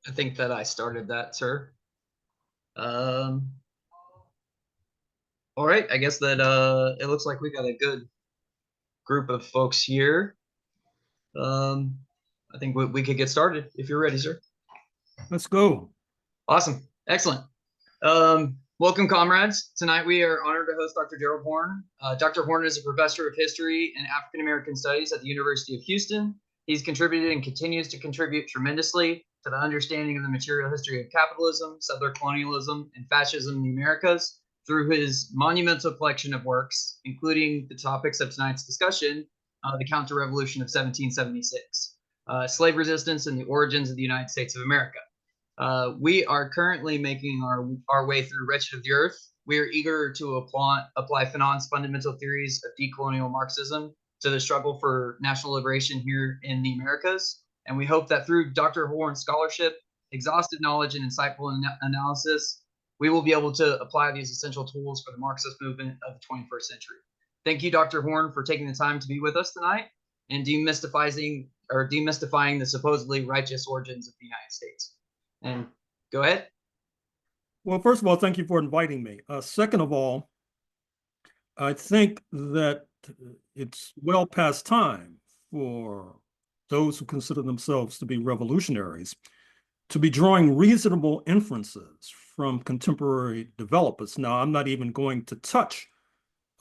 I think that I started that, sir. Um, all right, I guess that it looks like we got a good group of folks here. Um, I think we could get started if you're ready, sir. Let's go. Awesome, excellent. Welcome, comrades. Tonight we are honored to host Dr. Gerald Horne. Dr. Horne is a professor of history and African American studies at the University of Houston. He's contributed and continues to contribute tremendously to the understanding of the material history of capitalism, settler colonialism, and fascism in the Americas through his monumental collection of works, including the topics of tonight's discussion, the counter-revolution of 1776, slave resistance, and the origins of the United States of America. We are currently making our way through Wretched of the Earth. We are eager to apply Fanon's fundamental theories of decolonial Marxism to the struggle for national liberation here in the Americas. And we hope that through Dr. Horne's scholarship, exhaustive knowledge, and insightful analysis, we will be able to apply these essential tools for the Marxist movement of the 21st century. Thank you, Dr. Horne, for taking the time to be with us tonight and demystifying the supposedly righteous origins of the United States. And go ahead. Well, first of all, thank you for inviting me. Second of all, I think that it's well past time for those who consider themselves to be revolutionaries to be drawing reasonable inferences from contemporary developers. Now, I'm not even going to touch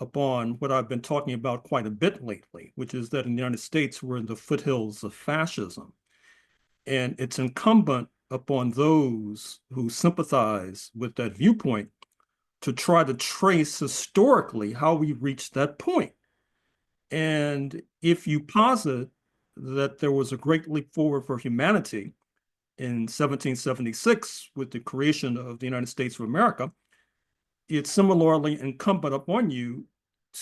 upon what I've been talking about quite a bit lately, which is that in the United States, we're in the foothills of fascism. And it's incumbent upon those who sympathize with that viewpoint to try to trace historically how we reached that point. And if you posit that there was a great leap forward for humanity in 1776 with the creation of the United States of America, it's similarly incumbent upon you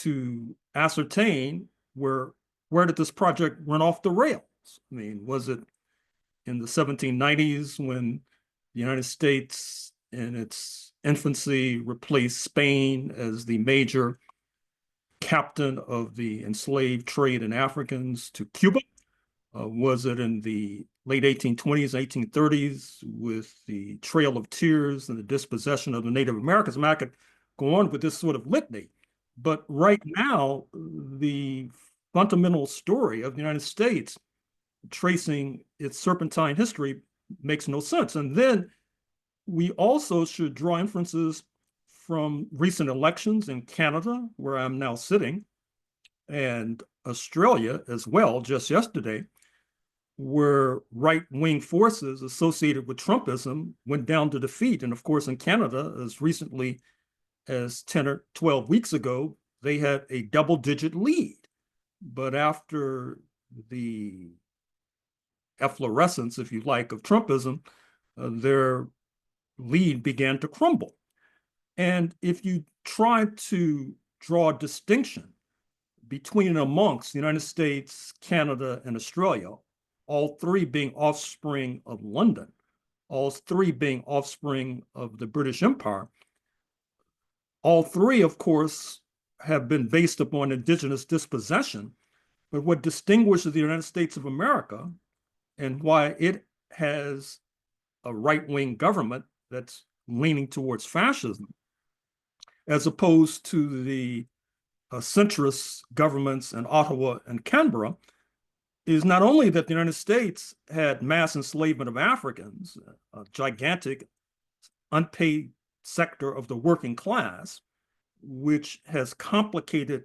to ascertain where did this project run off the rails? I mean, was it in the 1790s when the United States in its infancy replaced Spain as the major captain of the enslaved trade in Africans to Cuba? Was it in the late 1820s, 1830s with the Trail of Tears and the dispossession of the Native Americans? I mean, I could go on with this sort of litany, but right now, the fundamental story of the United States tracing its serpentine history makes no sense. And then we also should draw inferences from recent elections in Canada, where I'm now sitting, and Australia as well, just yesterday, where right-wing forces associated with Trumpism went down to defeat. And of course, in Canada, as recently as 10 or 12 weeks ago, they had a double-digit lead. But after the efflorescence, if you like, of Trumpism, their lead began to crumble. And if you try to draw a distinction between and amongst the United States, Canada, and Australia, all three being offspring of London, all three being offspring of the British Empire, all three, of course, have been based upon indigenous dispossession. But what distinguishes the United States of America and why it has a right-wing government that's leaning towards fascism, as opposed to the centrist governments in Ottawa and Canberra, is not only that the United States had mass enslavement of Africans, a gigantic unpaid sector of the working class, which has complicated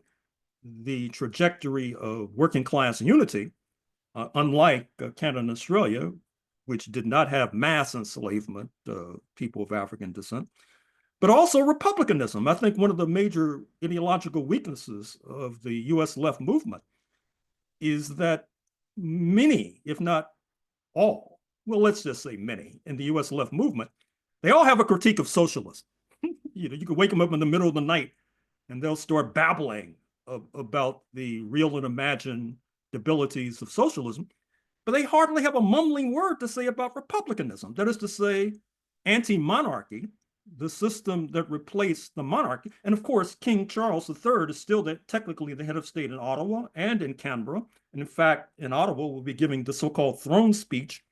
the trajectory of working class unity, unlike Canada and Australia, which did not have mass enslavement of people of African descent, but also republicanism. I think one of the major ideological weaknesses of the US left movement is that many, if not all, well, let's just say many in the US left movement, they all have a critique of socialism. You can wake them up in the middle of the night and they'll start babbling about the real and imagined debilities of socialism, but they hardly have a mumbling word to say about republicanism. That is to say, anti-monarchy, the system that replaced the monarchy. And of course, King Charles III is still technically the head of state in Ottawa and in Canberra. And in fact, in Ottawa, we'll be giving the so-called throne speech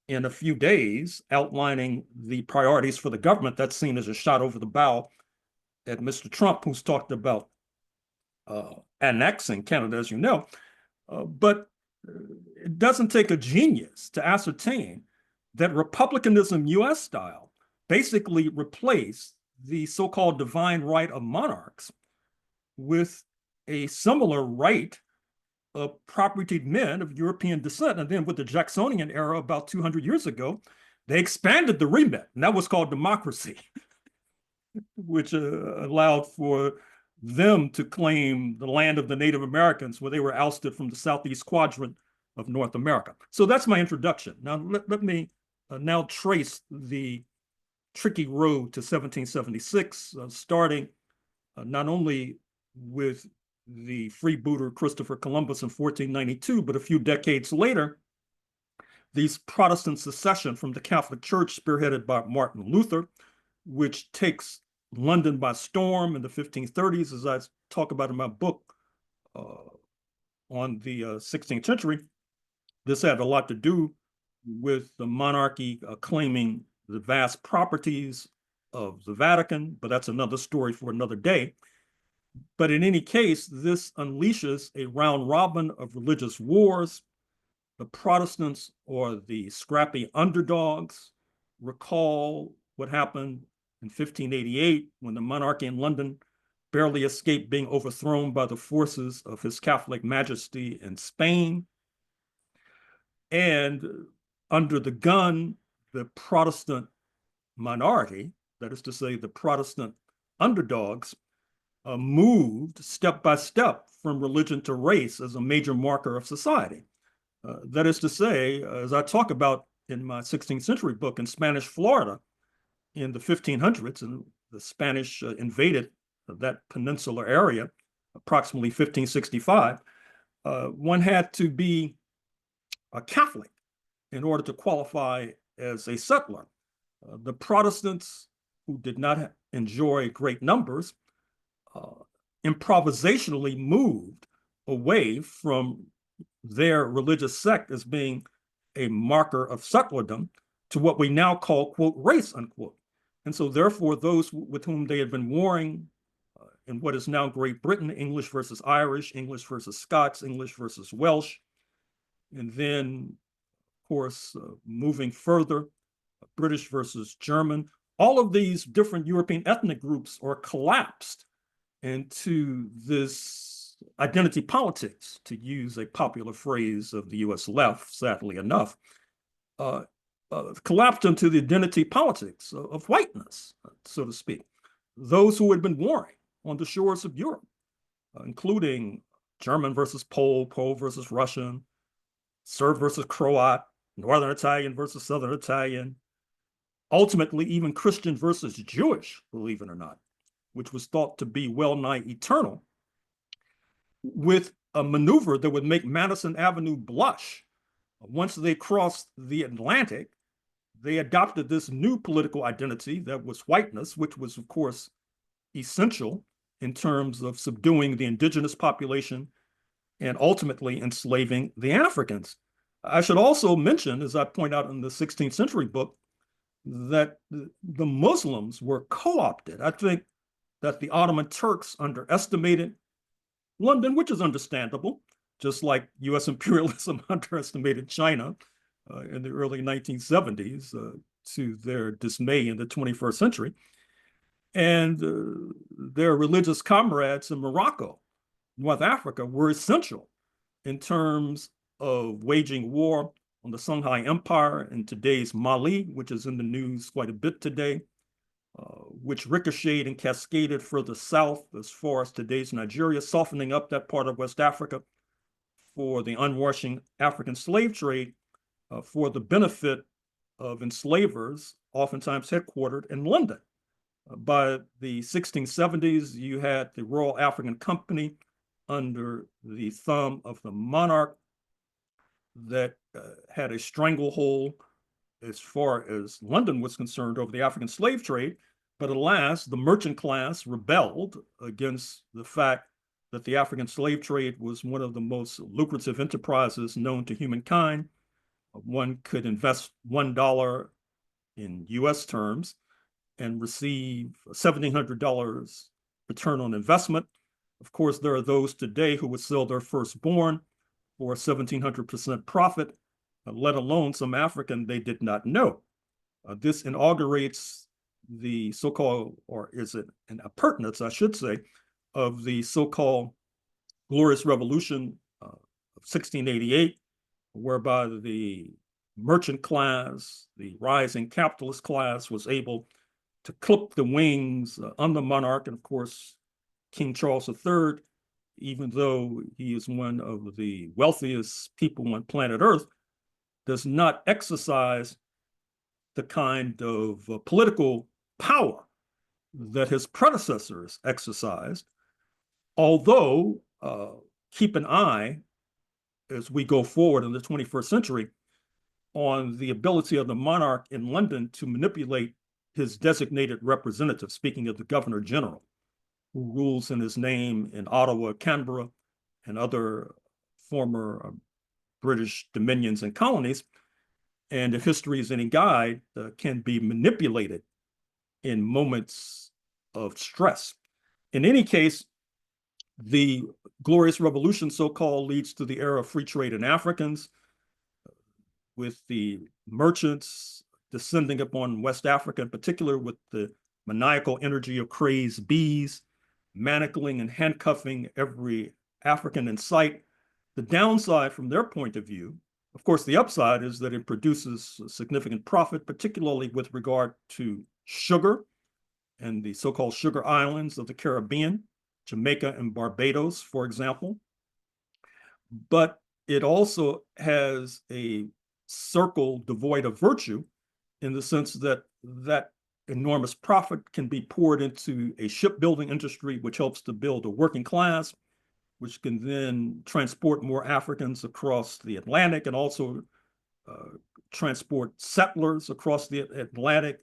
in a few days outlining the priorities for the government. That's seen as a shot over the bow at Mr. Trump, who's talked about annexing Canada, as you know. But it doesn't take a genius to ascertain that republicanism US style basically replaced the so-called divine right of monarchs with a similar right of propertied men of European descent. And then with the Jacksonian era about 200 years ago, they expanded the remit, and that was called democracy, which allowed for them to claim the land of the Native Americans where they were ousted from the southeast quadrant of North America. So that's my introduction. Now, let me now trace the tricky road to 1776, starting not only with the freebooter Christopher Columbus in 1492, but a few decades later, these Protestant secession from the Catholic Church spearheaded by Martin Luther, which takes London by storm in the 1530s, as I talk about in my book on the 16th century. This had a lot to do with the monarchy claiming the vast properties of the Vatican, but that's another story for another day. But in any case, this unleashes a round robin of religious wars. The Protestants, or the scrappy underdogs, recall what happened in 1588 when the monarchy in London barely escaped being overthrown by the forces of His Catholic Majesty in Spain. And under the gun, the Protestant minority, that is to say, the Protestant underdogs, moved step by step from religion to race as a major marker of society. That is to say, as I talk about in my 16th century book, in Spanish Florida in the 1500s, and the Spanish invaded that peninsular area approximately 1565, one had to be a Catholic in order to qualify as a settler. The Protestants, who did not enjoy great numbers, improvisationally moved away from their religious sect as being a marker of settlerdom to what we now call, quote, race, unquote. And so therefore, those with whom they had been warring in what is now Great Britain, English versus Irish, English versus Scots, English versus Welsh, and then, of course, moving further, British versus German, all of these different European ethnic groups are collapsed into this identity politics, to use a popular phrase of the US left, sadly enough, collapsed into the identity politics of whiteness, so to speak. Those who had been warring on the shores of Europe, including German versus Pole, Pole versus Russian, Serb versus Croat, Northern Italian versus Southern Italian, ultimately even Christian versus Jewish, believe it or not, which was thought to be well nigh eternal, with a maneuver that would make Madison Avenue blush. Once they crossed the Atlantic, they adopted this new political identity that was whiteness, which was, of course, essential in terms of subduing the indigenous population and ultimately enslaving the Africans. I should also mention, as I point out in the 16th century book, that the Muslims were co-opted. I think that the Ottoman Turks underestimated London, which is understandable, just like US imperialism underestimated China in the early 1970s to their dismay in the 21st century. And their religious comrades in Morocco, North Africa, were essential in terms of waging war on the Songhai Empire in today's Mali, which is in the news quite a bit today, which ricocheted and cascaded further south as far as today's Nigeria, softening up that part of West Africa for the unwashing African slave trade for the benefit of enslavers, oftentimes headquartered in London. By the 1670s, you had the Royal African Company under the thumb of the monarch that had a stranglehold as far as London was concerned over the African slave trade. But alas, the merchant class rebelled against the fact that the African slave trade was one of the most lucrative enterprises known to humankind, One could invest $1 in US terms and receive $1,700 return on investment. Of course, there are those today who would sell their firstborn for 1,700% profit, let alone some African they did not know. This inaugurates the so-called, or is it an appurtenance, I should say, of the so-called Glorious Revolution of 1688, whereby the merchant class, the rising capitalist class, was able to clip the wings on the monarch. And of course, King Charles III, even though he is one of the wealthiest people on planet Earth, does not exercise the kind of political power that his predecessors exercised. Although, keep an eye as we go forward in the 21st century on the ability of the monarch in London to manipulate his designated representative, speaking of the Governor General, who rules in his name in Ottawa, Canberra, and other former British dominions and colonies. And if history is any guide, can be manipulated in moments of stress. In any case, the Glorious Revolution, so-called, leads to the era of free trade in Africans, with the merchants descending upon West Africa, in particular with the maniacal energy of crazed bees, manacling and handcuffing every African in sight. The downside from their point of view, of course, the upside is that it produces significant profit, particularly with regard to sugar and the so-called sugar islands of the Caribbean, Jamaica and Barbados, for example. But it also has a circle devoid of virtue, in the sense that that enormous profit can be poured into a shipbuilding industry, which helps to build a working class, which can then transport more Africans across the Atlantic, and also transport settlers across the Atlantic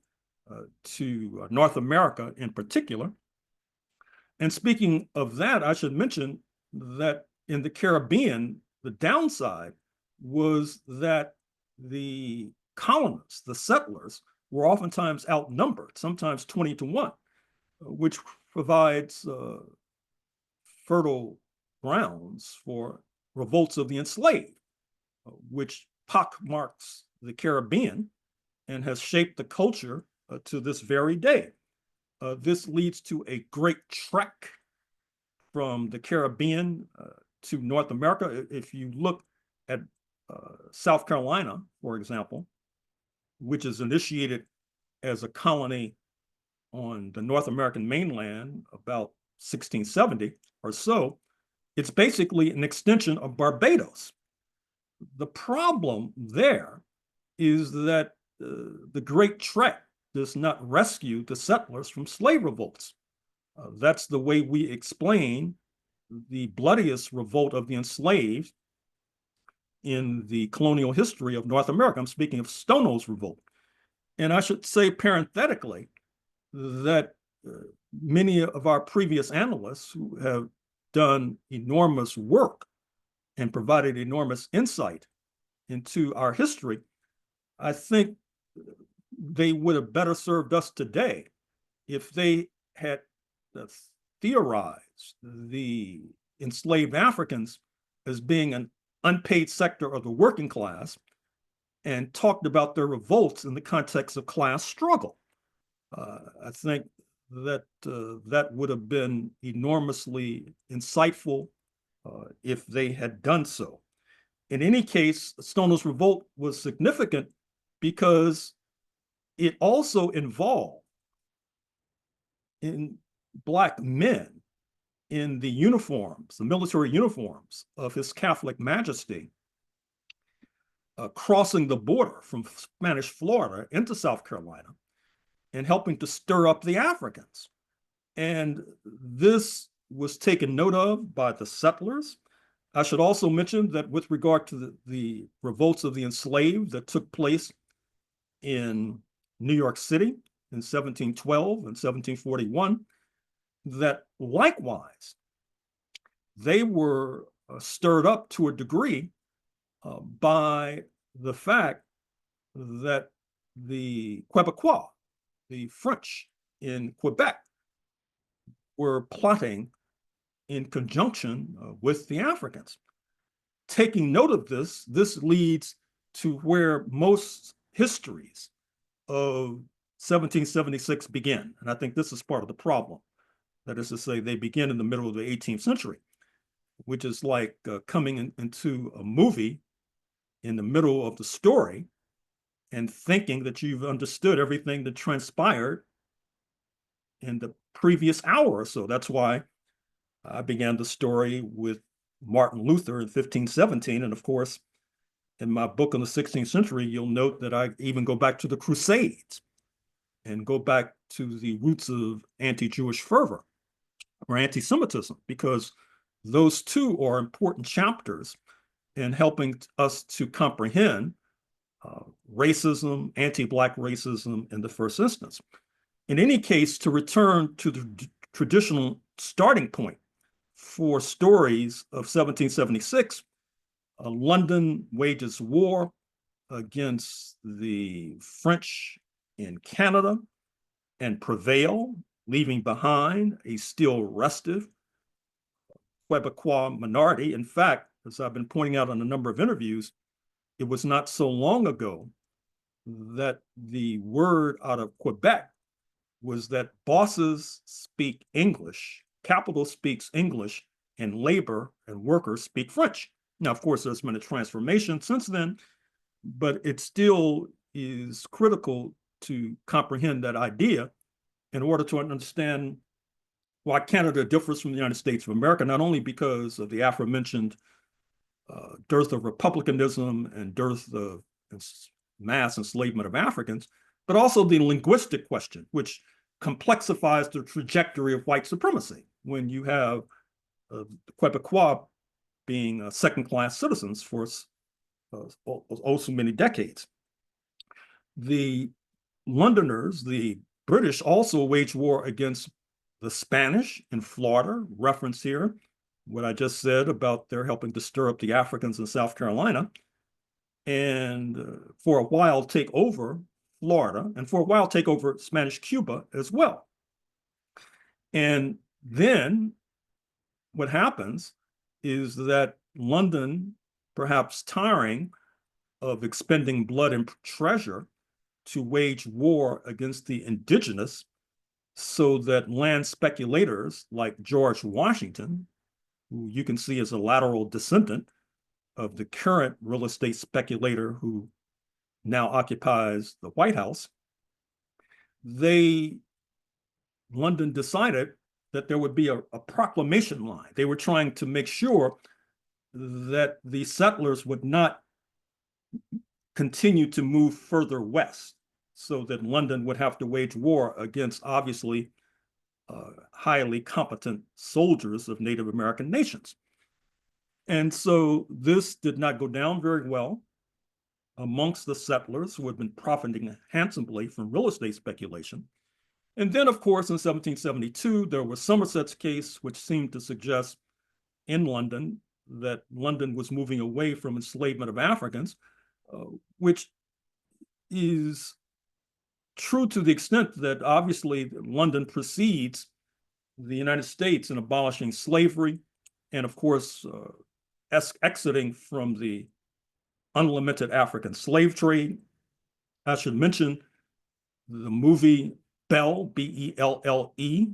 to North America in particular. And speaking of that, I should mention that in the Caribbean, the downside was that the colonists, the settlers, were oftentimes outnumbered, sometimes 20 to 1, which provides fertile grounds for revolts of the enslaved, which pockmarks the Caribbean and has shaped the culture to this very day. This leads to a great trek from the Caribbean to North America. If you look at South Carolina, for example, which is initiated as a colony on the North American mainland about 1670 or so, it's basically an extension of Barbados. The problem there is that the Great Trek does not rescue the settlers from slave revolts. That's the way we explain the bloodiest revolt of the enslaved in the colonial history of North America. I'm speaking of Stono's revolt. And I should say parenthetically that many of our previous analysts who have done enormous work and provided enormous insight into our history, I think they would have better served us today if they had theorized the enslaved Africans as being an unpaid sector of the working class and talked about their revolts in the context of class struggle. I think that that would have been enormously insightful if they had done so. In any case, Stono's revolt was significant because it also involved in Black men in the uniforms, the military uniforms of His Catholic Majesty, crossing the border from Spanish Florida into South Carolina and helping to stir up the Africans. And this was taken note of by the settlers. I should also mention that with regard to the revolts of the enslaved that took place in New York City in 1712 and 1741, that likewise, they were stirred up to a degree by the fact that the Quebecois, the French in Quebec, were plotting in conjunction with the Africans. Taking note of this, this leads to where most histories of 1776 begin. And I think this is part of the problem. That is to say, they begin in the middle of the 18th century, which is like coming into a movie in the middle of the story and thinking that you've understood everything that transpired in the previous hour or so. That's why I began the story with Martin Luther in 1517. And of course, in my book on the 16th century, you'll note that I even go back to the Crusades and go back to the roots of anti-Jewish fervor or anti-Semitism, because those two are important chapters in helping us to comprehend racism, anti-Black racism in the first instance. In any case, to return to the traditional starting point for stories of 1776, London wages war against the French in Canada and prevail, leaving behind a still restive Quebecois minority. In fact, as I've been pointing out in a number of interviews, it was not so long ago that the word out of Quebec was that bosses speak English, capital speaks English, and labor and workers speak French. Now, of course, there's been a transformation since then, but it still is critical to comprehend that idea in order to understand why Canada differs from the United States of America, not only because of the aforementioned dearth of republicanism and dearth of mass enslavement of Africans, but also the linguistic question, which complexifies the trajectory of white supremacy when you have Quebecois being second-class citizens for so many decades. The Londoners, the British, also waged war against the Spanish in Florida, reference here, what I just said about their helping to stir up the Africans in South Carolina, and for a while take over Florida, and for a while take over Spanish Cuba as well. And then what happens is that London, perhaps tiring of expending blood and treasure to wage war against the indigenous, so that land speculators like George Washington, who you can see as a lateral descendant of the current real estate speculator who now occupies the White House, London decided that there would be a proclamation line. They were trying to make sure that the settlers would not continue to move further west, so that London would have to wage war against, obviously, highly competent soldiers of Native American nations. And so this did not go down very well amongst the settlers who had been profiting handsomely from real estate speculation. And then, of course, in 1772, there was Somerset's case, which seemed to suggest in London that London was moving away from enslavement of Africans, which is true to the extent that obviously London precedes the United States in abolishing slavery and, of course, exiting from the unlimited African slave trade. I should mention the movie Belle, B-E-L-L-E,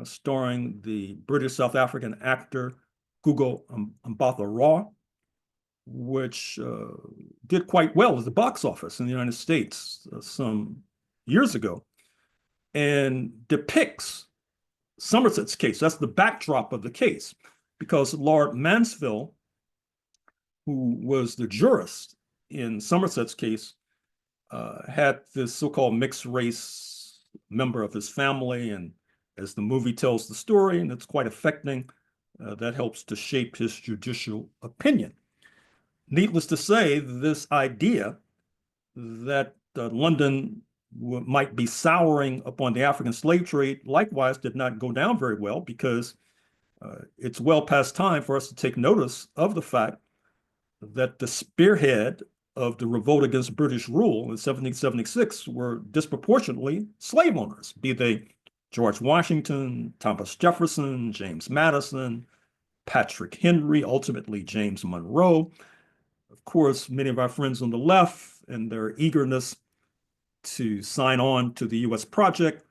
starring the British South African actor Gugu Mbatha-Raw, which did quite well at the box office in the United States some years ago, and depicts Somerset's case. That's the backdrop of the case, because Lord Mansfield, who was the jurist in Somerset's case, had this so-called mixed race member of his family, and as the movie tells the story, and it's quite affecting, that helps to shape his judicial opinion. Needless to say, this idea that London might be souring upon the African slave trade likewise did not go down very well, because it's well past time for us to take notice of the fact that the spearhead of the revolt against British rule in 1776 were disproportionately slave owners, be they George Washington, Thomas Jefferson, James Madison, Patrick Henry, ultimately James Monroe. Of course, many of our friends on the left and their eagerness to sign on to the U.S. project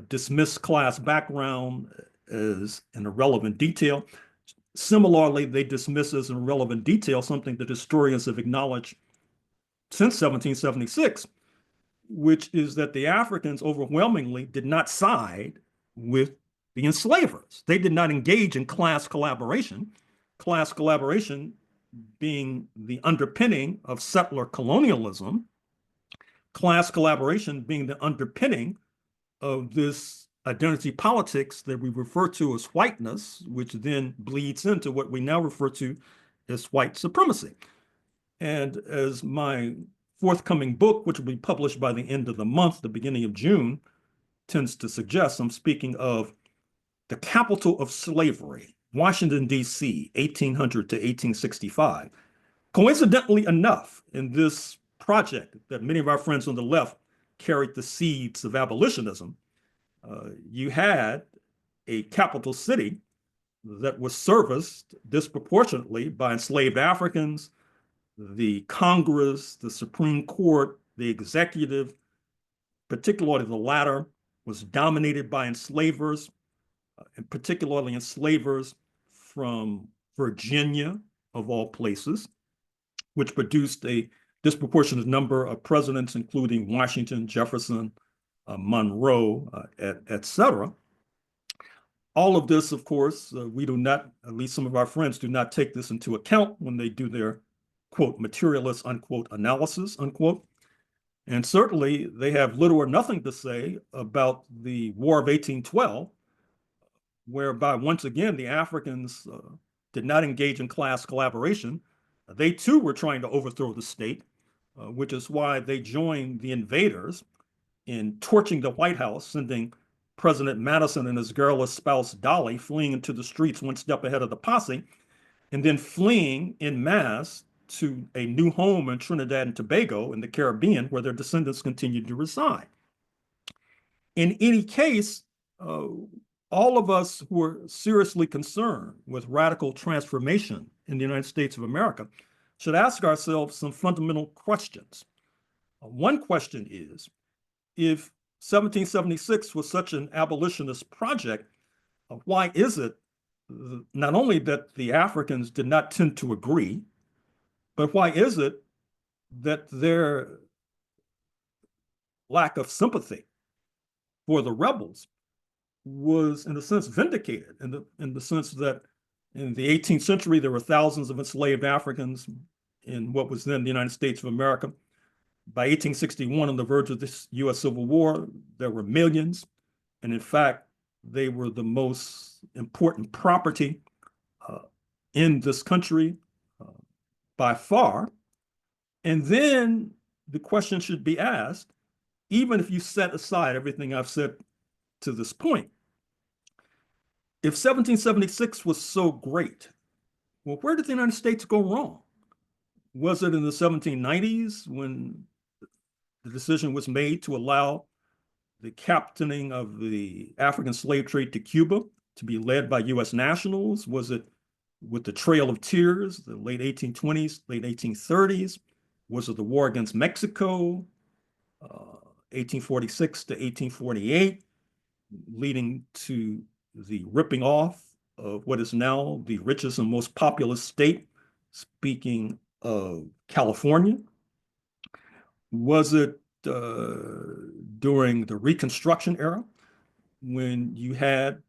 dismiss class background as an irrelevant detail. Similarly, they dismiss as an irrelevant detail something that historians have acknowledged since 1776, which is that the Africans overwhelmingly did not side with the enslavers. They did not engage in class collaboration being the underpinning of settler colonialism, class collaboration being the underpinning of this identity politics that we refer to as whiteness, which then bleeds into what we now refer to as white supremacy. And as my forthcoming book, which will be published by the end of the month, the beginning of June, tends to suggest, I'm speaking of the capital of slavery, Washington, D.C., 1800 to 1865. Coincidentally enough, in this project that many of our friends on the left carried the seeds of abolitionism, you had a capital city that was serviced disproportionately by enslaved Africans. The Congress, the Supreme Court, the executive, particularly the latter, was dominated by enslavers, and particularly enslavers from Virginia, of all places, which produced a disproportionate number of presidents, including Washington, Jefferson, Monroe, et cetera. All of this, of course, we do not, at least some of our friends do not take this into account when they do their, quote, materialist, unquote, analysis, unquote. And certainly they have little or nothing to say about the War of 1812, whereby, once again, the Africans did not engage in class collaboration. They too were trying to overthrow the state, which is why they joined the invaders in torching the White House, sending President Madison and his garrulous spouse Dolly fleeing into the streets one step ahead of the posse, and then fleeing en masse to a new home in Trinidad and Tobago in the Caribbean, where their descendants continued to reside. In any case, all of us who are seriously concerned with radical transformation in the United States of America should ask ourselves some fundamental questions. One question is, if 1776 was such an abolitionist project, why is it not only that the Africans did not tend to agree, but why is it that their lack of sympathy for the rebels was, in a sense, vindicated in the sense that in the 18th century, there were thousands of enslaved Africans in what was then the United States of America. By 1861, on the verge of this U.S. Civil War, there were millions. And in fact, they were the most important property in this country by far. And then the question should be asked, even if you set aside everything I've said to this point, if 1776 was so great, well, where did the United States go wrong? Was it in the 1790s when the decision was made to allow the captaining of the African slave trade to Cuba to be led by U.S. nationals? Was it with the Trail of Tears, the late 1820s, late 1830s? Was it the war against Mexico, 1846 to 1848, leading to the ripping off of what is now the richest and most populous state, speaking of California? Was it during the Reconstruction era when you had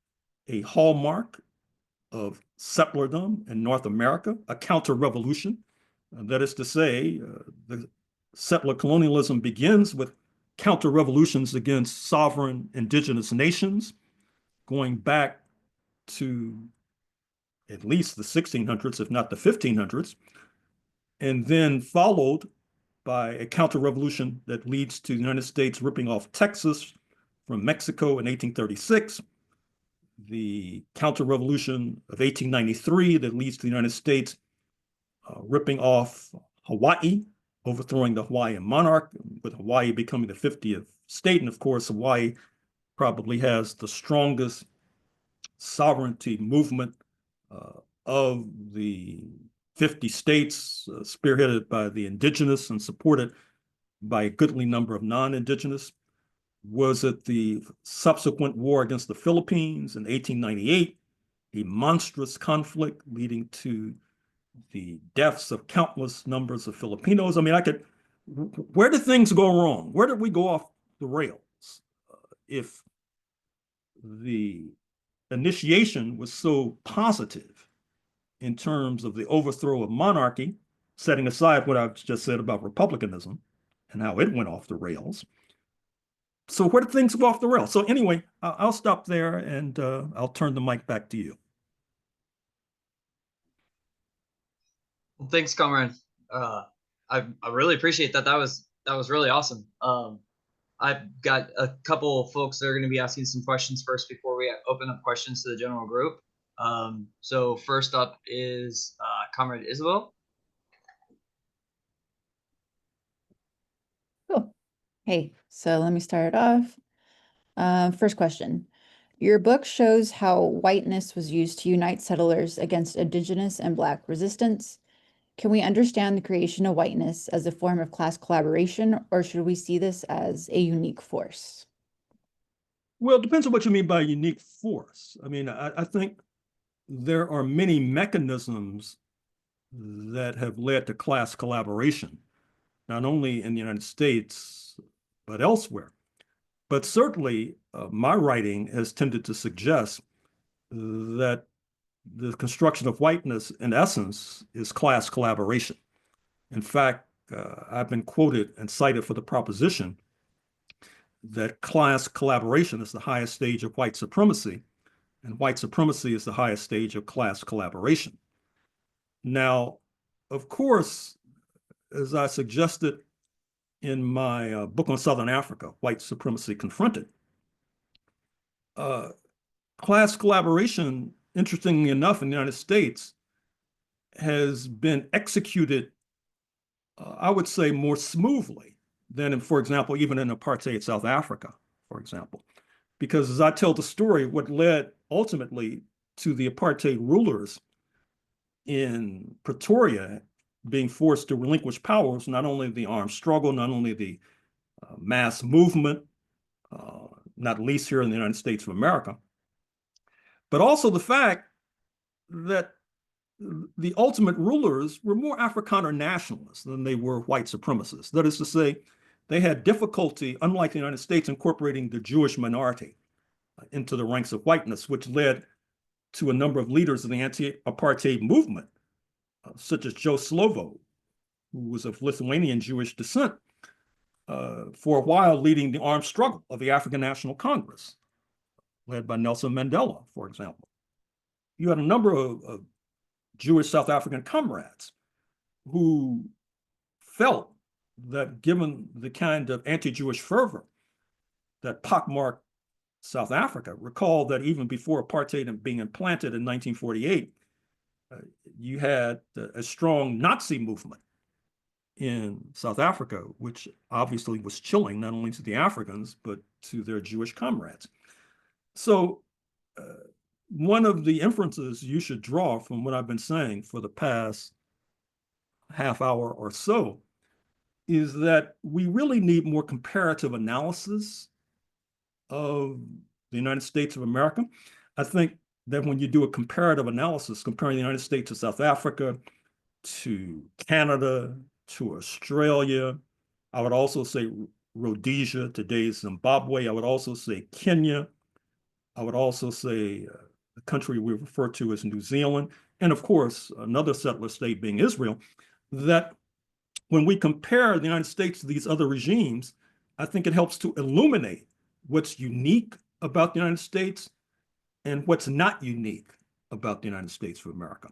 a hallmark of settlerdom in North America, a counter-revolution? That is to say, the settler colonialism begins with counter-revolutions against sovereign indigenous nations, going back to at least the 1600s, if not the 1500s, and then followed by a counter-revolution that leads to the United States ripping off Texas from Mexico in 1836, the counter-revolution of 1893 that leads to the United States ripping off Hawaii overthrowing the Hawaiian monarch, with Hawaii becoming the 50th state. And of course, Hawaii probably has the strongest sovereignty movement of the 50 states, spearheaded by the indigenous and supported by a goodly number of non-indigenous. Was it the subsequent war against the Philippines in 1898, a monstrous conflict leading to the deaths of countless numbers of Filipinos? I mean, where did things go wrong? Where did we go off the rails? If the initiation was so positive in terms of the overthrow of monarchy, setting aside what I've just said about republicanism and how it went off the rails. So where did things go off the rails? So anyway, I'll stop there and I'll turn the mic back to you. Well, thanks, comrade. I really appreciate that. That was really awesome. I've got a couple of folks that are going to be asking some questions first before we open up questions to the general group. So first up is Comrade Isabel. Cool. Hey, so let me start off. First question. Your book shows how whiteness was used to unite settlers against indigenous and Black resistance. Can we understand the creation of whiteness as a form of class collaboration, or should we see this as a unique force? Well, it depends on what you mean by unique force. I mean, I think there are many mechanisms that have led to class collaboration, not only in the United States, but elsewhere. But certainly, my writing has tended to suggest that the construction of whiteness, in essence, is class collaboration. In fact, I've been quoted and cited for the proposition that class collaboration is the highest stage of white supremacy, and white supremacy is the highest stage of class collaboration. Now, of course, as I suggested in my book on Southern Africa, White Supremacy Confronted, class collaboration, interestingly enough, in the United States, has been executed, I would say, more smoothly than, in, for example, even in apartheid South Africa, for example. Because as I tell the story, what led ultimately to the apartheid rulers in Pretoria being forced to relinquish power was not only the armed struggle, not only the mass movement, not least here in the United States of America, but also the fact that the ultimate rulers were more Afrikaner nationalists than they were white supremacists. That is to say, they had difficulty, unlike the United States, incorporating the Jewish minority into the ranks of whiteness, which led to a number of leaders of the anti-apartheid movement, such as Joe Slovo, who was of Lithuanian Jewish descent, for a while leading the armed struggle of the African National Congress, led by Nelson Mandela, for example. You had a number of Jewish South African comrades who felt that given the kind of anti-Jewish fervor that pockmarked South Africa, recall that even before apartheid being implanted in 1948, you had a strong Nazi movement in South Africa, which obviously was chilling not only to the Africans, but to their Jewish comrades. So one of the inferences you should draw from what I've been saying for the past half hour or so is that we really need more comparative analysis of the United States of America. I think that when you do a comparative analysis, comparing the United States to South Africa, to Canada, to Australia, I would also say Rhodesia, today's Zimbabwe, I would also say Kenya, I would also say the country we refer to as New Zealand, and of course, another settler state being Israel, that when we compare the United States to these other regimes, I think it helps to illuminate what's unique about the United States and what's not unique about the United States of America.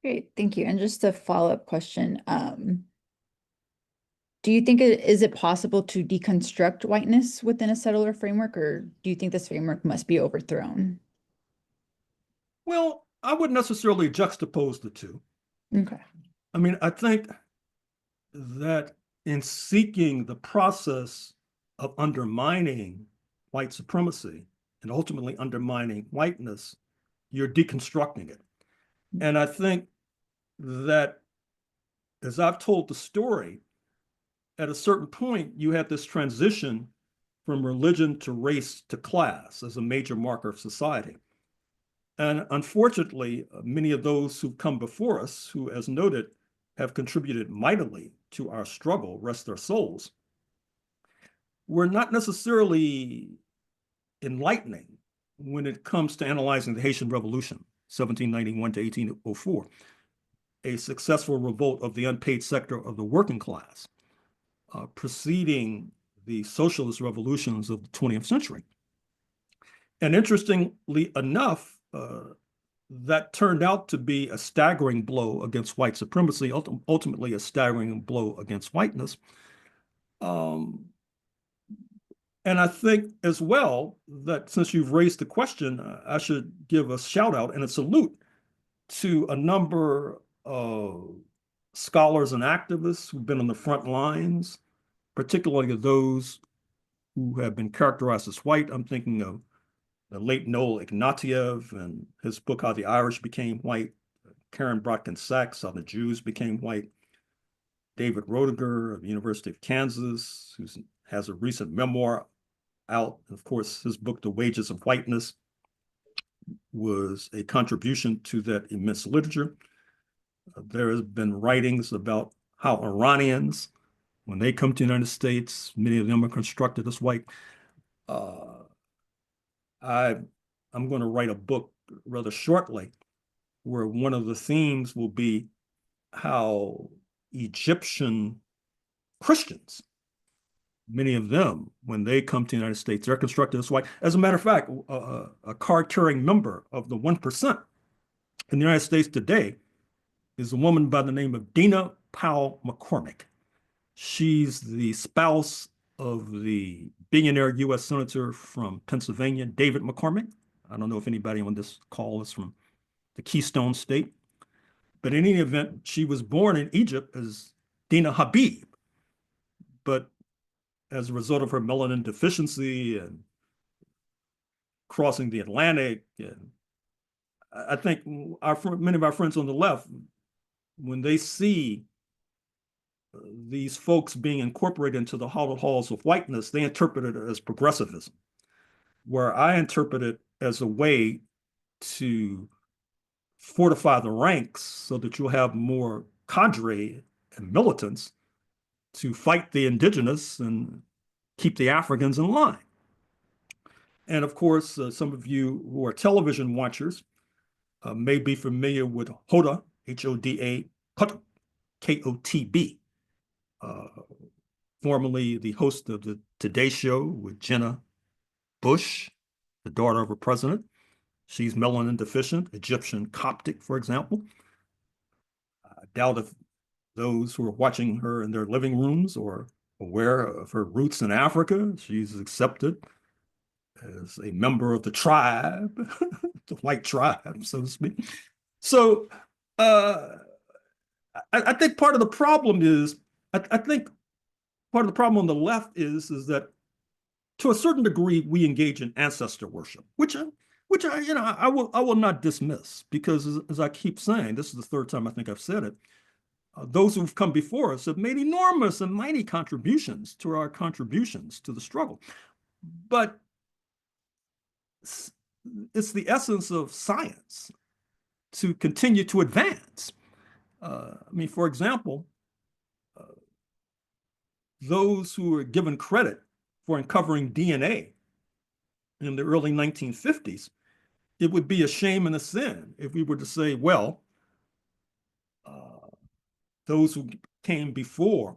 Great, thank you. And just a follow-up question. Do you think is it possible to deconstruct whiteness within a settler framework, or do you think this framework must be overthrown? Well, I wouldn't necessarily juxtapose the two. Okay. I mean, I think that in seeking the process of undermining white supremacy and ultimately undermining whiteness, you're deconstructing it. And I think that as I've told the story, at a certain point, you had this transition from religion to race to class as a major marker of society. And unfortunately, many of those who've come before us, who, as noted, have contributed mightily to our struggle, rest their souls, were not necessarily enlightening when it comes to analyzing the Haitian Revolution, 1791 to 1804, a successful revolt of the unpaid sector of the working class, preceding the socialist revolutions of the 20th century. And interestingly enough, that turned out to be a staggering blow against white supremacy, ultimately a staggering blow against whiteness. And I think as well that since you've raised the question, I should give a shout out and a salute to a number of scholars and activists who've been on the front lines, particularly those who have been characterized as white. I'm thinking of the late Noel Ignatieff and his book, How the Irish Became White, Karen Brodkin-Sachs, How the Jews Became White, David Roediger of the University of Kansas, who has a recent memoir out. Of course, his book, The Wages of Whiteness, was a contribution to that immense literature. There has been writings about how Iranians, when they come to the United States, many of them are constructed as white. I'm going to write a book rather shortly where one of the themes will be how Egyptian Christians, many of them, when they come to the United States, they're constructed as white. As a matter of fact, a card-carrying member of the 1% in the United States today is a woman by the name of Dina Powell McCormick. She's the spouse of the billionaire U.S. Senator from Pennsylvania, David McCormick. I don't know if anybody on this call is from the Keystone State. But in any event, she was born in Egypt as Dina Habib. But as a result of her melanin deficiency and crossing the Atlantic, and I think many of our friends on the left, when they see these folks being incorporated into the hallowed halls of whiteness, they interpret it as progressivism, where I interpret it as a way to fortify the ranks so that you'll have more cadre and militants to fight the indigenous and keep the Africans in line. And of course, some of you who are television watchers may be familiar with Hoda, H-O-D-A, K-O-T-B, formerly the host of the Today Show with Jenna Bush, the daughter of a president. She's melanin deficient, Egyptian Coptic, for example. I doubt if those who are watching her in their living rooms or aware of her roots in Africa. She's accepted as a member of the tribe, the white tribe, so to speak. So I think part of the problem is, I think part of the problem on the left is that to a certain degree, we engage in ancestor worship, which I will not dismiss, because as I keep saying, this is the third time I think I've said it, those who've come before us have made enormous and mighty contributions to our contributions to the struggle. But it's the essence of science to continue to advance. I mean, for example, those who are given credit for uncovering DNA in the early 1950s, it would be a shame and a sin if we were to say, well, those who came before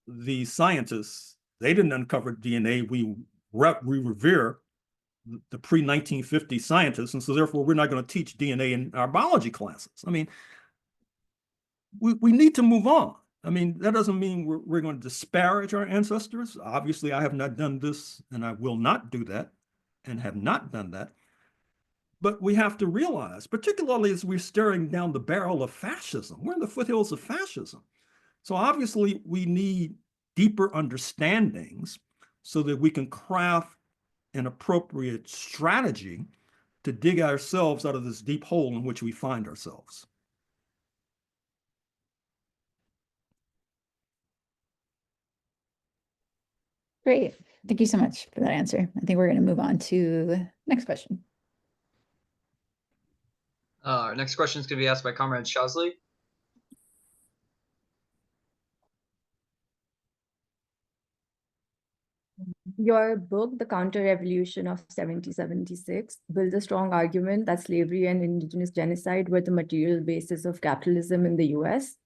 the scientists, they didn't uncover DNA. We revere the pre-1950 scientists, and so therefore we're not going to teach DNA in our biology classes. I mean, we need to move on. I mean, that doesn't mean we're going to disparage our ancestors. Obviously, I have not done this, and I will not do that, and have not done that. But we have to realize, particularly as we're staring down the barrel of fascism, we're in the foothills of fascism. So obviously we need deeper understandings so that we can craft an appropriate strategy to dig ourselves out of this deep hole in which we find ourselves. Great. Thank you so much for that answer. I think we're going to move on to the next question. Our next question is going to be asked by Comrade Shazli. Your book, The Counter-Revolution of 1776, builds a strong argument that slavery and indigenous genocide were the material basis of capitalism in the US.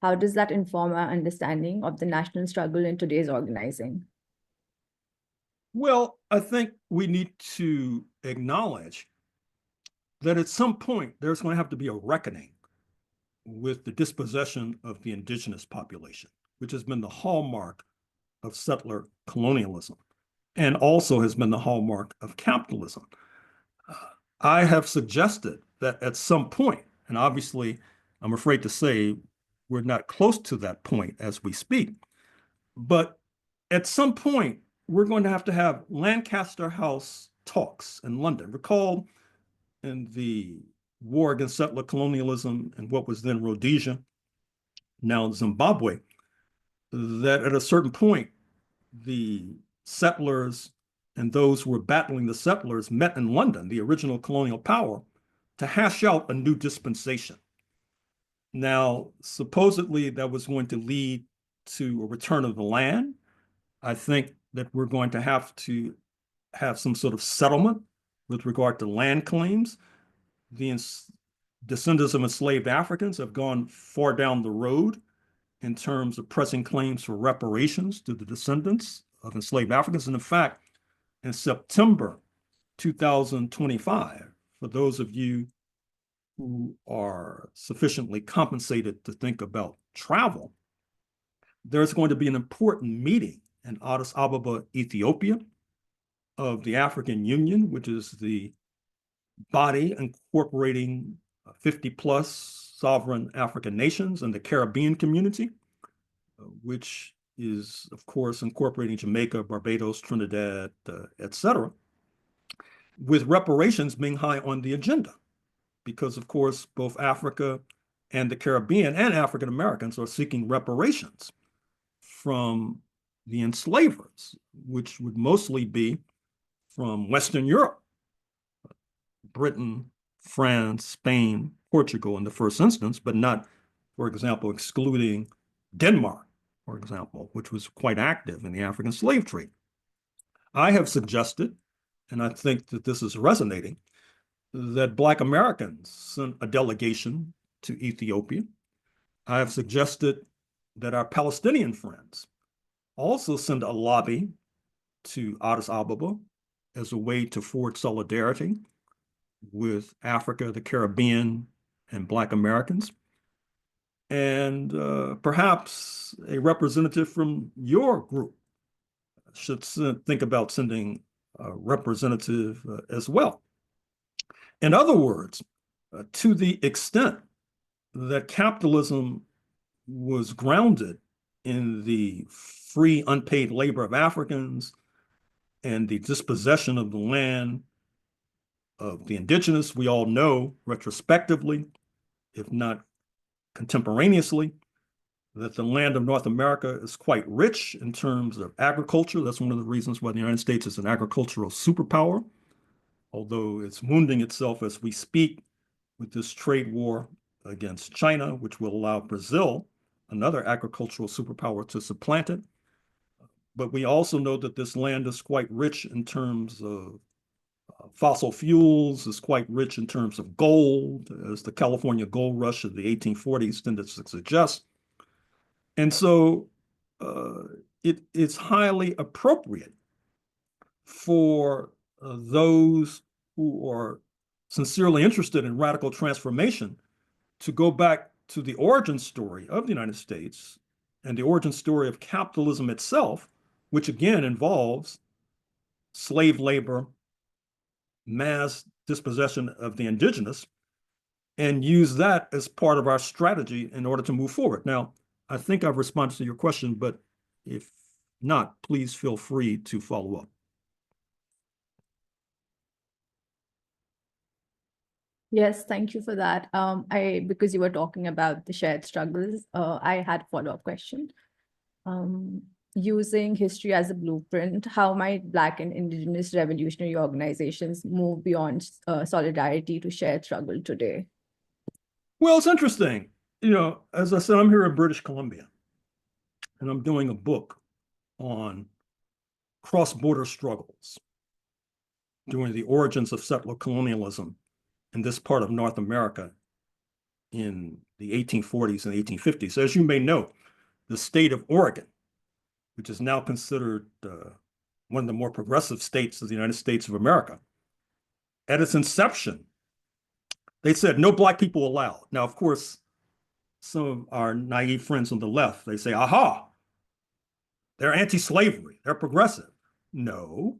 How does that inform our understanding of the national struggle in today's organizing? Well, I think we need to acknowledge that at some point there's going to have to be a reckoning with the dispossession of the indigenous population, which has been the hallmark of settler colonialism and also has been the hallmark of capitalism. I have suggested that at some point, and obviously I'm afraid to say we're not close to that point as we speak, but at some point we're going to have Lancaster House talks in London. Recall in the war against settler colonialism and what was then Rhodesia, now Zimbabwe, that at a certain point, the settlers and those who were battling the settlers met in London, the original colonial power, to hash out a new dispensation. Now, supposedly that was going to lead to a return of the land. I think that we're going to have some sort of settlement with regard to land claims. The descendants of enslaved Africans have gone far down the road in terms of pressing claims for reparations to the descendants of enslaved Africans. And in fact, in September 2025, for those of you who are sufficiently compensated to think about travel, there's going to be an important meeting in Addis Ababa, Ethiopia, of the African Union, which is the body incorporating 50 plus sovereign African nations and the Caribbean community, which is, of course, incorporating Jamaica, Barbados, Trinidad, etc., with reparations being high on the agenda. Because, of course, both Africa and the Caribbean and African Americans are seeking reparations from the enslavers, which would mostly be from Western Europe, Britain, France, Spain, Portugal in the first instance, but not, for example, excluding Denmark, for example, which was quite active in the African slave trade. I have suggested, and I think that this is resonating, that Black Americans send a delegation to Ethiopia. I have suggested that our Palestinian friends also send a lobby to Addis Ababa as a way to forge solidarity with Africa, the Caribbean, and Black Americans. And perhaps a representative from your group should think about sending a representative as well. In other words, to the extent that capitalism was grounded in the free unpaid labor of Africans and the dispossession of the land of the indigenous, we all know retrospectively, if not contemporaneously, that the land of North America is quite rich in terms of agriculture. That's one of the reasons why the United States is an agricultural superpower, although it's wounding itself as we speak with this trade war against China, which will allow Brazil, another agricultural superpower, to supplant it. But we also know that this land is quite rich in terms of fossil fuels, is quite rich in terms of gold, as the California gold rush of the 1840s tended to suggest. And so it's highly appropriate for those who are sincerely interested in radical transformation to go back to the origin story of the United States and the origin story of capitalism itself, which again involves slave labor, mass dispossession of the indigenous and use that as part of our strategy in order to move forward. Now, I think I've responded to your question, but if not, please feel free to follow up. Yes, thank you for that. Because you were talking about the shared struggles, I had a follow-up question. Using history as a blueprint, how might Black and Indigenous revolutionary organizations move beyond solidarity to shared struggle today? Well, it's interesting. You know, as I said, I'm here in British Columbia, and I'm doing a book on cross-border struggles during the origins of settler colonialism in this part of North America in the 1840s and 1850s. As you may know, the state of Oregon, which is now considered one of the more progressive states of the United States of America, at its inception, they said no Black people allowed. Now, of course, some of our naive friends on the left, they say, aha, they're anti-slavery, they're progressive. No,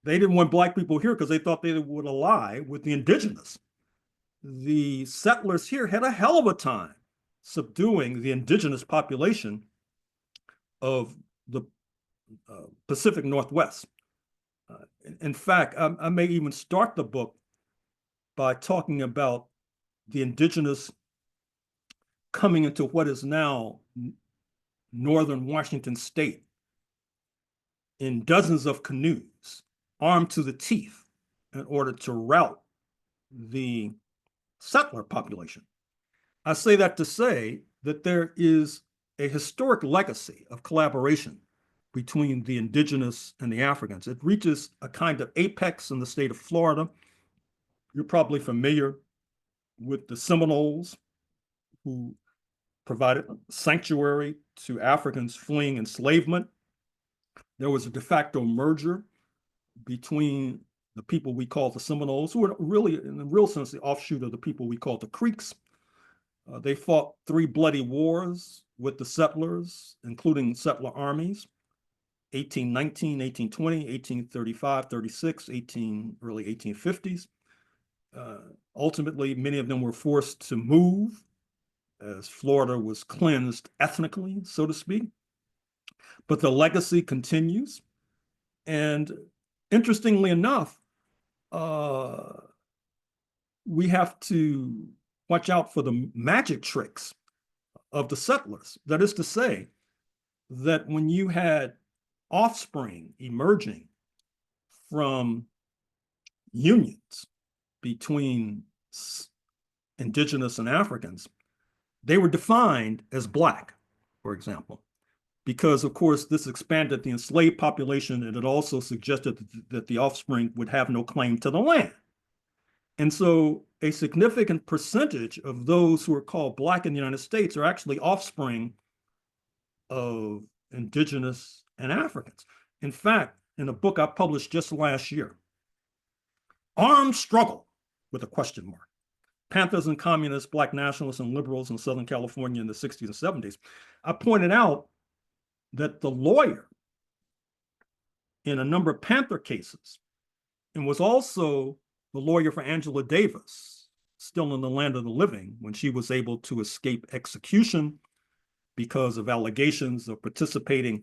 they didn't want Black people here because they thought they would ally with the indigenous. The settlers here had a hell of a time subduing the indigenous population of the Pacific Northwest. In fact, I may even start the book by talking about the indigenous coming into what is now northern Washington state in dozens of canoes, armed to the teeth, in order to rout the settler population. I say that to say that there is a historic legacy of collaboration between the indigenous and the Africans. It reaches a kind of apex in the state of Florida. You're probably familiar with the Seminoles, who provided sanctuary to Africans fleeing enslavement. There was a de facto merger between the people we call the Seminoles, who were really, in the real sense, the offshoot of the people we call the Creeks. They fought 3 bloody wars with the settlers, including settler armies, 1819, 1820, 1835, 36, early 1850s. Ultimately, many of them were forced to move as Florida was cleansed ethnically, so to speak. But the legacy continues. And interestingly enough, we have to watch out for the magic tricks of the settlers. That is to say, that when you had offspring emerging from unions between indigenous and Africans, they were defined as Black, for example, because, of course, this expanded the enslaved population, and it also suggested that the offspring would have no claim to the land. And so a significant percentage of those who are called Black in the United States are actually offspring of indigenous and Africans. In fact, in a book I published just last year, Armed Struggle, with a question mark, Panthers and Communists, Black Nationalists and Liberals in Southern California in the 60s and 70s, I pointed out that the lawyer in a number of Panther cases, and was also the lawyer for Angela Davis, still in the land of the living, when she was able to escape execution because of allegations of participating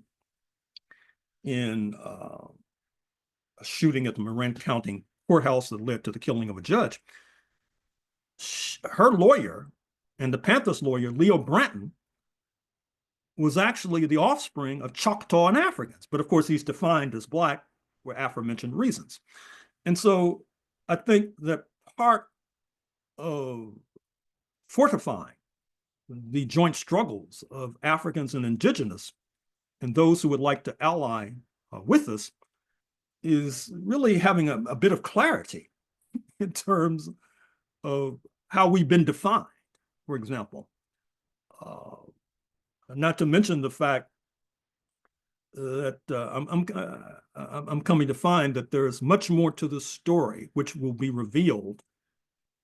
in a shooting at the Marin County courthouse that led to the killing of a judge. Her lawyer and the Panthers lawyer, Leo Branton, was actually the offspring of Choctaw and Africans. But of course, he's defined as Black for aforementioned reasons. And so I think that part of fortifying the joint struggles of Africans and indigenous and those who would like to ally with us is really having a bit of clarity in terms of how we've been defined, for example. Not to mention the fact that I'm coming to find that there is much more to the story, which will be revealed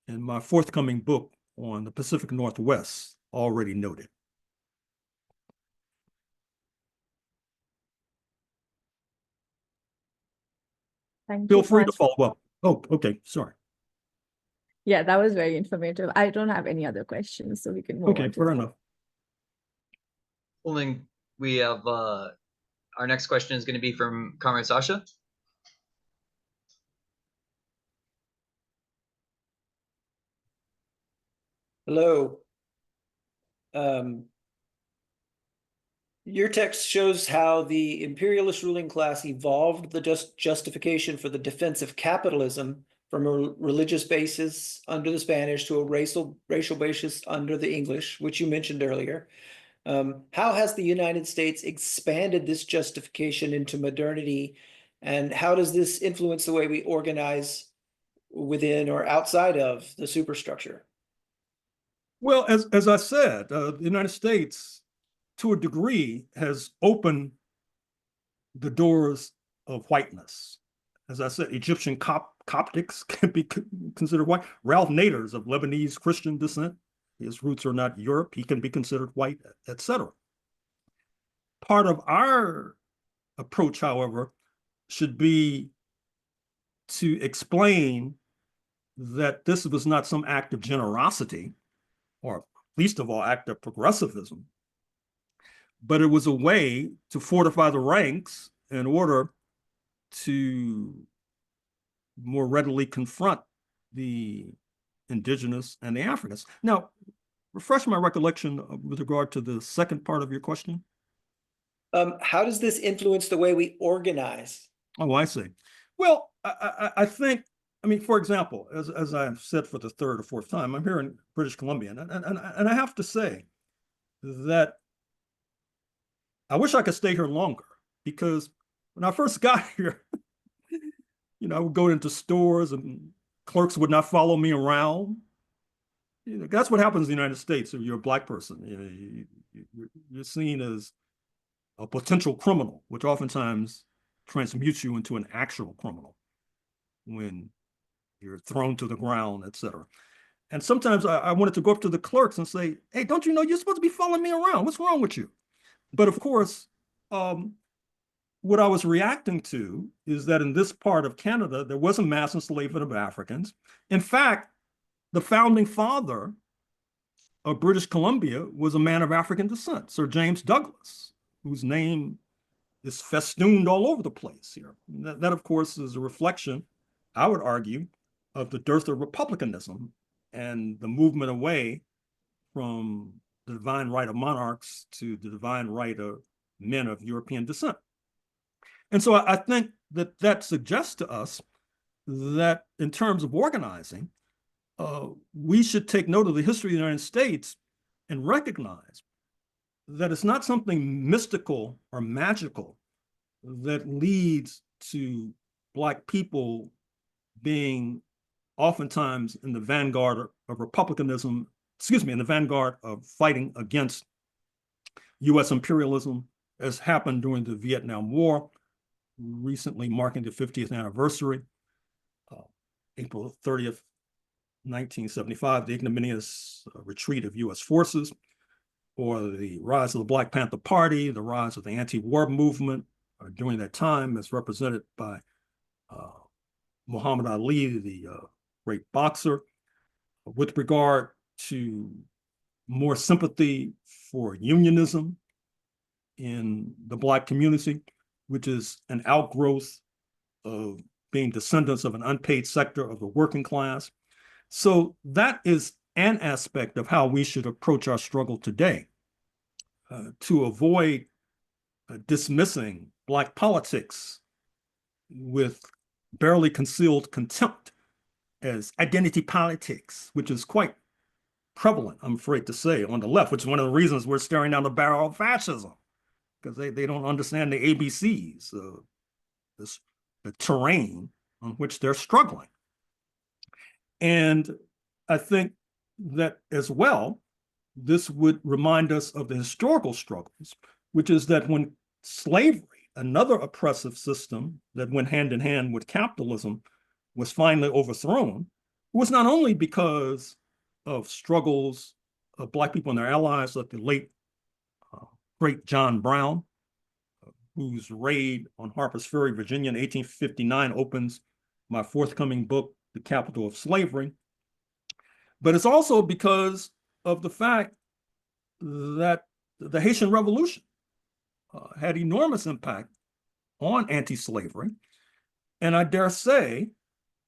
in my forthcoming book on the Pacific Northwest, already noted. Thank Feel you. free to follow up. Oh, okay, sorry. Yeah, that was very informative. I don't have any other questions, so we can move Okay, on to fair the enough. Well, then we have our next question is going to be from Comrade Sasha. Hello. Your text shows how the imperialist ruling class evolved the justification for the defense of capitalism from a religious basis under the Spanish to a racial basis under the English, which you mentioned earlier. How has the United States expanded this justification into modernity, and how does this influence the way we organize within or outside of the superstructure? Well, as I said, the United States, to a degree, has opened the doors of whiteness. As I said, Egyptian Coptics can be considered white. Ralph Nader's of Lebanese Christian descent. His roots are not Europe. He can be considered white, etc. Part of our approach, however, should be to explain that this was not some act of generosity, or least of all, act of progressivism, but it was a way to fortify the ranks in order to more readily confront the indigenous and the Africans. Now, refresh my recollection with regard to the second part of your question. How does this influence the way we organize? Oh, I see. Well, I think, I mean, for example, as I've said for the third or fourth time, I'm here in British Columbia, and I have to say that I wish I could stay here longer, because when I first got here, I would go into stores and clerks would not follow me around. That's what happens in the United States if you're a Black person. You're seen as a potential criminal, which oftentimes transmutes you into an actual criminal when you're thrown to the ground, etc. And sometimes I wanted to go up to the clerks and say, hey, don't you know you're supposed to be following me around? What's wrong with you? But of course, what I was reacting to is that in this part of Canada, there was a mass enslavement of Africans. In fact, the founding father of British Columbia was a man of African descent, Sir James Douglas, whose name is festooned all over the place here. That, of course, is a reflection, I would argue, of the dearth of republicanism and the movement away from the divine right of monarchs to the divine right of men of European descent. And so I think that suggests to us that in terms of organizing, we should take note of the history of the United States and recognize that it's not something mystical or magical that leads to Black people being oftentimes in the vanguard of republicanism, in the vanguard of fighting against US imperialism, as happened during the Vietnam War, recently marking the 50th anniversary, April 30th, 1975, the ignominious retreat of US forces, or the rise of the Black Panther Party, the rise of the anti-war movement during that time, as represented by Muhammad Ali, the great boxer, with regard to more sympathy for unionism in the Black community, which is an outgrowth of being descendants of an unpaid sector of the working class. So that is an aspect of how we should approach our struggle today, to avoid dismissing Black politics with barely concealed contempt as identity politics, which is quite prevalent, I'm afraid to say, on the left, which is one of the reasons we're staring down the barrel of fascism, because they don't understand the ABCs, the terrain on which they're struggling. And I think that as well, this would remind us of the historical struggles, which is that when slavery, another oppressive system that went hand in hand with capitalism, was finally overthrown, it was not only because of struggles of Black people and their allies, like the late great John Brown, whose raid on Harper's Ferry, Virginia in 1859 opens my forthcoming book, The Capital of Slavery. But it's also because of the fact that the Haitian Revolution had enormous impact on anti-slavery. And I dare say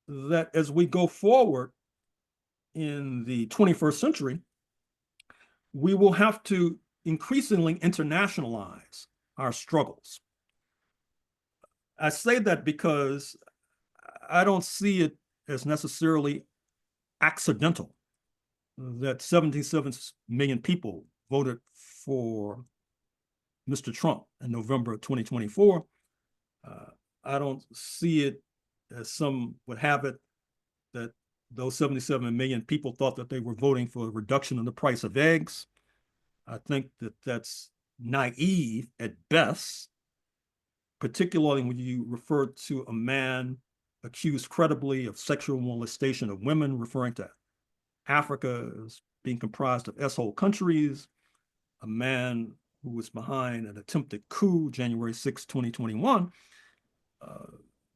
that as we go forward in the 21st century, we will have to increasingly internationalize our struggles. I say that because I don't see it as necessarily accidental that 77 million people voted for Mr. Trump in November of 2024. I don't see it as some would have it that those 77 million people thought that they were voting for a reduction in the price of eggs. I think that that's naive at best, particularly when you refer to a man accused credibly of sexual molestation of women, referring to Africa as being comprised of S-hole countries, a man who was behind an attempted coup, January 6, 2021.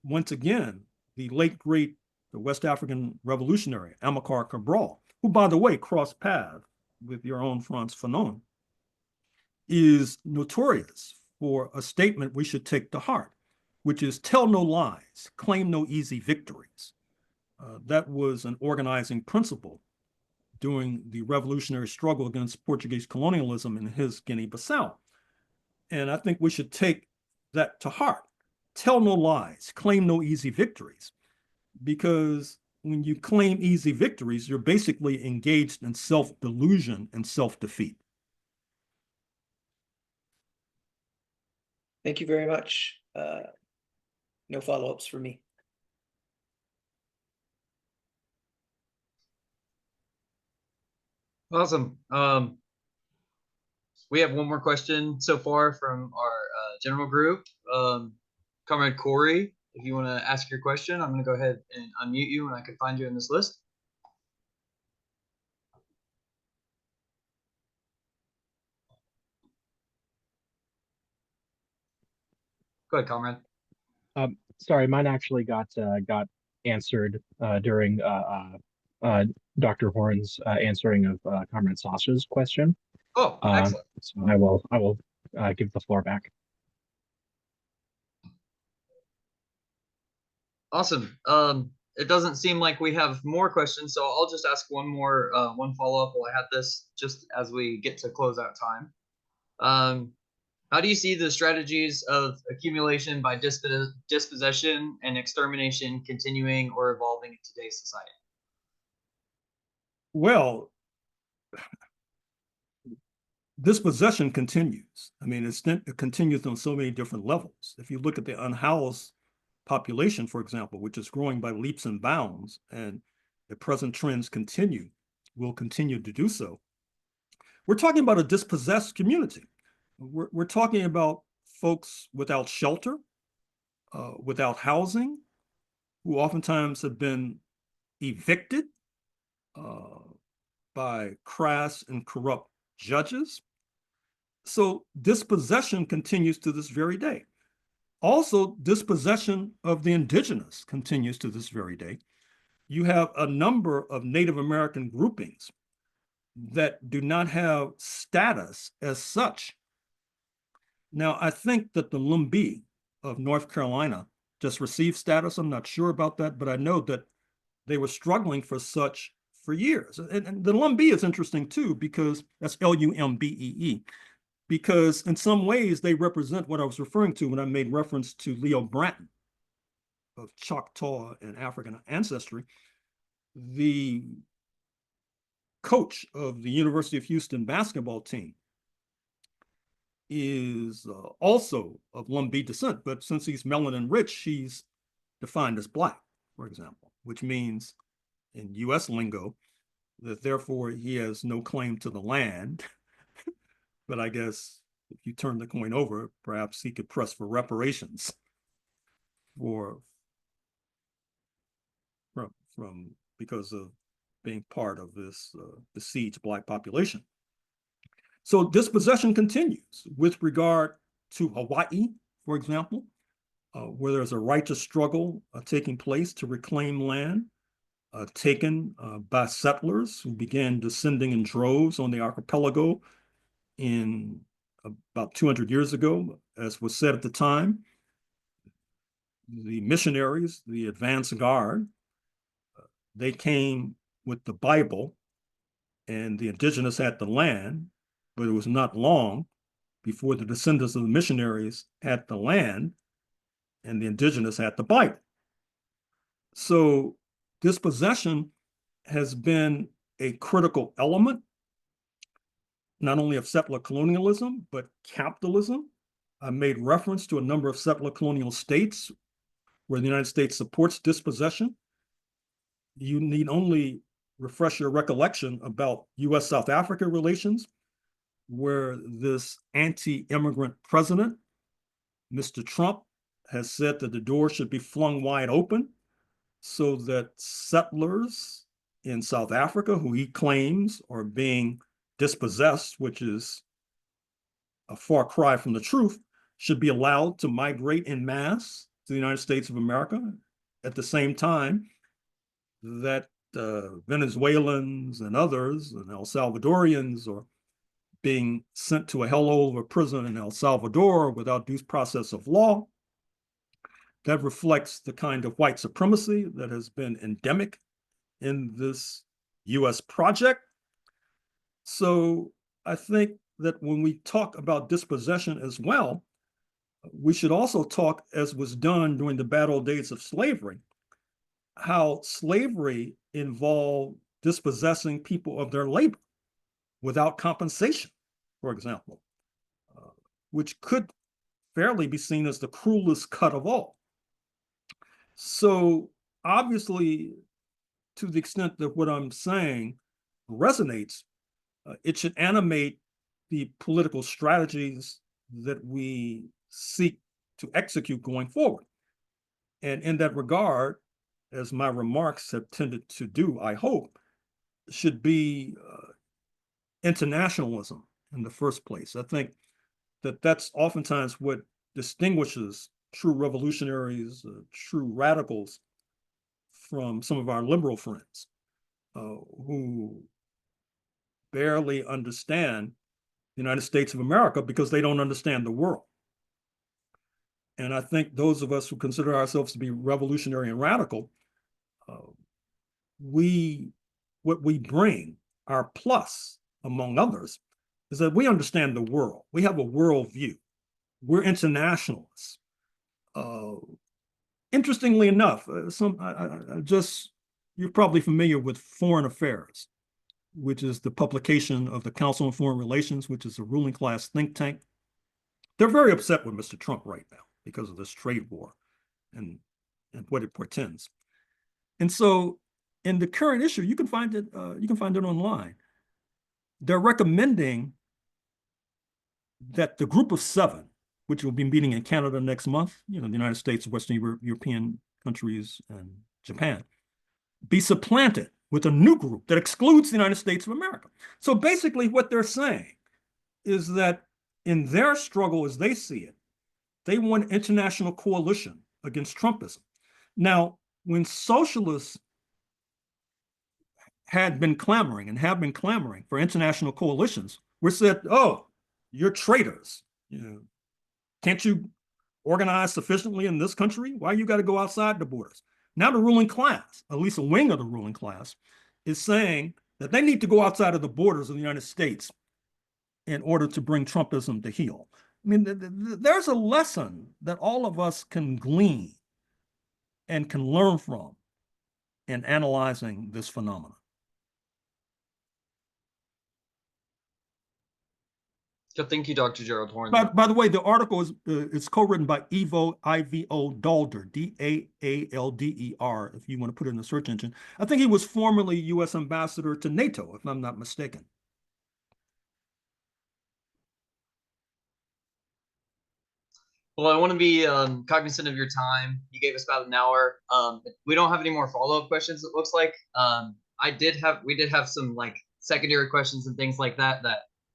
Once again, the late, great, the West African revolutionary, Amilcar Cabral, who, by the way, crossed paths with your own Frantz Fanon, is notorious for a statement we should take to heart, which is tell no lies, claim no easy victories. That was an organizing principle during the revolutionary struggle against Portuguese colonialism in his Guinea-Bissau. And I think we should take that to heart. Tell no lies, claim no easy victories, because when you claim easy victories, you're basically engaged in self-delusion and self-defeat. Thank you very much. No follow-ups for me. Awesome. We have one more question so far from our general group. Comrade Corey, if you want to ask your question, I'm going to go ahead and unmute you, and I can find you in this list. Go ahead, comrade. Sorry, mine actually got answered during Dr. Horne's answering of Comrade Sasha's question. Oh, excellent. So I will give the floor back. Awesome. It doesn't seem like we have more questions, so I'll just ask one more, one follow-up while I have this, just as we get to closeout time. How do you see the strategies of accumulation by dispossession and extermination continuing or evolving in today's society? Well, dispossession continues. I mean, it continues on so many different levels. If you look at the unhoused population, for example, which is growing by leaps and bounds, and the present trends will continue to do so. We're talking about a dispossessed community. We're talking about folks without shelter, without housing, who oftentimes have been evicted by crass and corrupt judges. So dispossession continues to this very day. Also, dispossession of the indigenous continues to this very day. You have a number of Native American groupings that do not have status as such. Now, I think that the Lumbee of North Carolina just received status. I'm not sure about that, but I know that they were struggling for such for years. And the Lumbee is interesting too, because that's Lumbee, because in some ways they represent what I was referring to when I made reference to Leo Bratton of Choctaw and African ancestry. The coach of the University of Houston basketball team is also of Lumbee descent, but since he's melanin rich, he's defined as Black, for example, which means in US lingo that therefore he has no claim to the land. But I guess if you turn the coin over, perhaps he could press for reparations from because of being part of this besieged Black population. So dispossession continues with regard to Hawaii, for example. where there's a righteous struggle taking place to reclaim land taken by settlers who began descending in droves on the archipelago in about 200 years ago. As was said at the time, the missionaries, the advance guard, they came with the Bible, and the indigenous had the land, but it was not long before the descendants of the missionaries had the land and the indigenous had the Bible. So dispossession has been a critical element, not only of settler colonialism, but capitalism. I made reference to a number of settler colonial states where the United States supports dispossession. You need only refresh your recollection about US-South Africa relations, where this anti-immigrant president, Mr. Trump, has said that the door should be flung wide open so that settlers in South Africa, who he claims are being dispossessed, which is a far cry from the truth, should be allowed to migrate en masse to the United States of America at the same time that Venezuelans and others and El Salvadorians are being sent to a hellhole of a prison in El Salvador without due process of law. That reflects the kind of white supremacy that has been endemic in this US project. So I think that when we talk about dispossession as well, we should also talk, as was done during the bad old days of slavery, how slavery involved dispossessing people of their labor without compensation, for example, which could fairly be seen as the cruelest cut of all. So obviously, to the extent that what I'm saying resonates, it should animate the political strategies that we seek to execute going forward. And in that regard, as my remarks have tended to do, I hope, should be internationalism in the first place. I think that that's oftentimes what distinguishes true revolutionaries, true radicals from some of our liberal friends who barely understand the United States of America because they don't understand the world. And I think those of us who consider ourselves to be revolutionary and radical, what we bring, our plus, among others, is that we understand the world. We have a worldview. We're internationalists. Interestingly enough, you're probably familiar with Foreign Affairs, which is the publication of the Council on Foreign Relations, which is a ruling class think tank. They're very upset with Mr. Trump right now because of this trade war and what it portends. And so in the current issue, you can find it online. They're recommending that the group of 7, which will be meeting in Canada next month, the United States, Western European countries, and Japan, be supplanted with a new group that excludes the United States of America. So basically what they're saying is that in their struggle as they see it, they want international coalition against Trumpism. Now, when socialists had been clamoring and have been clamoring for international coalitions, we said, oh, you're traitors. Can't you organize sufficiently in this country? Why you got to go outside the borders? Now the ruling class, at least a wing of the ruling class, is saying that they need to go outside of the borders of the United States in order to bring Trumpism to heel. I mean, there's a lesson that all of us can glean and can learn from in analyzing this phenomenon. Thank you, Dr. Gerald Horne. By the way, the article is co-written by Ivo Dalder, Daalder, if you want to put it in the search engine. I think he was formerly U.S. ambassador to NATO, if I'm not mistaken. Well, I want to be cognizant of your time. You gave us about an hour. We don't have any more follow-up questions, it looks like. We did have some like secondary questions and things like that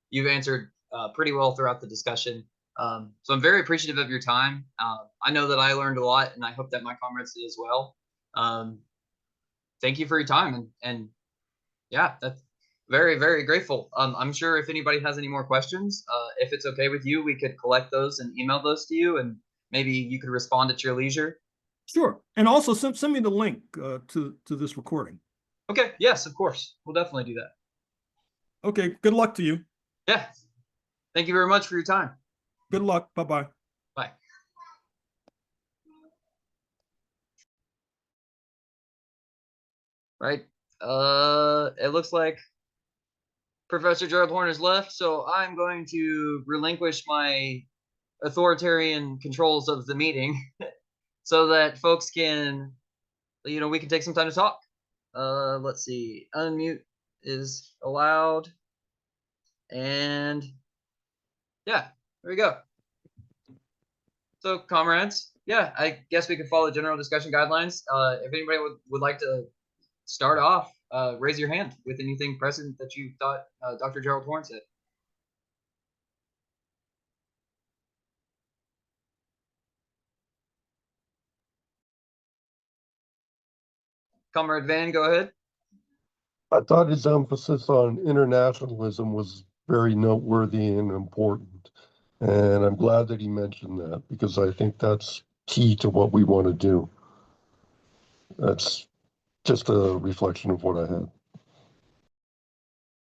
you've answered pretty well throughout the discussion. So I'm very appreciative of your time. I know that I learned a lot, and I hope that my comrades did as well. Thank you for your time, and yeah, that's very, very grateful. I'm sure if anybody has any more questions, if it's okay with you, we could collect those and email those to you, and maybe you could respond at your leisure. Sure. And also send me the link to this recording. Okay. Yes, of course. We'll definitely do that. Okay. Good luck to you. Yeah. Thank you very much for your time. Good luck. Bye-bye. Bye. Right. It looks like Professor Gerald Horne has left, so I'm going to relinquish my authoritarian controls of the meeting so that folks can, we can take some time to talk. Let's see. Unmute is allowed. And yeah, there we go. So comrades, yeah, I guess we could follow general discussion guidelines. If anybody would like to start off, raise your hand with anything present that you thought Dr. Gerald Horne said. Comrade Van, go ahead. I thought his emphasis on internationalism was very noteworthy and important. And I'm glad that he mentioned that because I think that's key to what we want to do. That's just a reflection of what I had.